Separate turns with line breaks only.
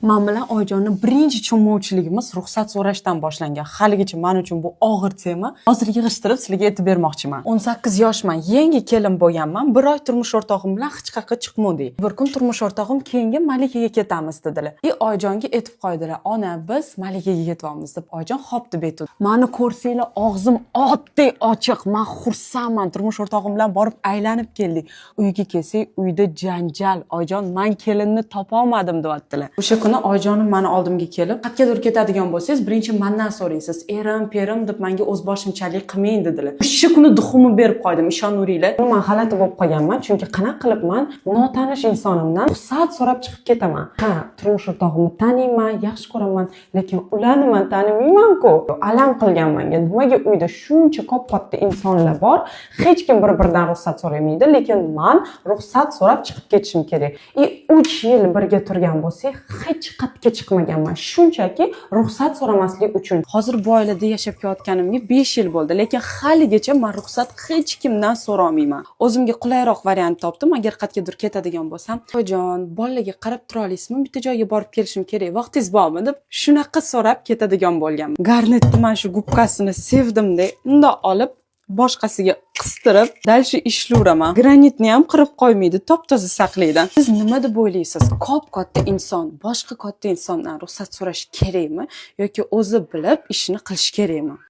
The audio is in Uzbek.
Men bilan Oyjonni birinchi cho'movchiligimiz ruxsat so'rashdan boshlangan. Haligacha men uchun bu og'ir tema. Hozir yig'ishtirib sizlarga aytib bermoqchiman. 18 yoshman, yangi kelin bo'lganman. Bir oy turmush o'rtog'im bilan hech qayerga chiqmadik. Bir kun turmush o'rtog'im keyingi Malikaga ketamiz dedilar. Oyjonga aytib qo'ydilar. Ona, biz Malikaga ketyapmiz deb. Oyjon xo'p deb aytdi. Meni ko'rsanglar, og'zim otdek ochiq. Men xursandman. Turmush o'rtog'im bilan borib aylanib keldik. Uyga kelsak, uyda janjal. Oyjon, men kelinni topa olmadim deyaptilar. O'sha kuni Oyjonim meni oldimga kelib, qayergadir ketadigan bo'lsangiz, birinchi mendan so'raysiz. Erim deb menga o'z boshimchalik qilmang dedilar. O'sha kuni duxumni berib qo'ydim, ishonaveringlar. Men g'alati bo'lib qolganman, chunki qanaqa qilib men notanish insonimdan ruxsat so'rab chiqib ketaman. Ha, turmush o'rtog'imni taniyman, yaxshi ko'raman, lekin ularni men tanimayman-ku. Alam qilgan menga. Nimaga uyda shuncha ko'p katta insonlar bor, hech kim bir-biridan ruxsat so'ramaydi, lekin men ruxsat so'rab chiqib ketishim kerak. 3 yil birga turgan bo'lsak, hech qayerga chiqmaganman. Shunchaki ruxsat so'ramaslik uchun. Hozir bu oilada yashab kelayotganimga 5 yil bo'ldi, lekin haligacha men ruxsat hech kimdan so'ramayman. O'zimga qulayroq variant topdim. Agar qayergadir ketadigan bo'lsam, "Oyjon, bolalarga qarab tura olasizmi? Bitta joyga borib kelishim kerak. Vaqtingiz bormi?" deb shunaqa so'rab ketadigan bo'lganman. Garnetni men shu gubkasini sevdim-da, unda olib boshqasiga qistirib, dalshi ishlayveraman. Granitni ham qirib qo'ymaydi, top-toza saqlaydi. Siz nima deb o'ylaysiz? Katta inson boshqa katta insondan ruxsat so'rash kerakmi yoki o'zi bilib ishini qilish kerakmi?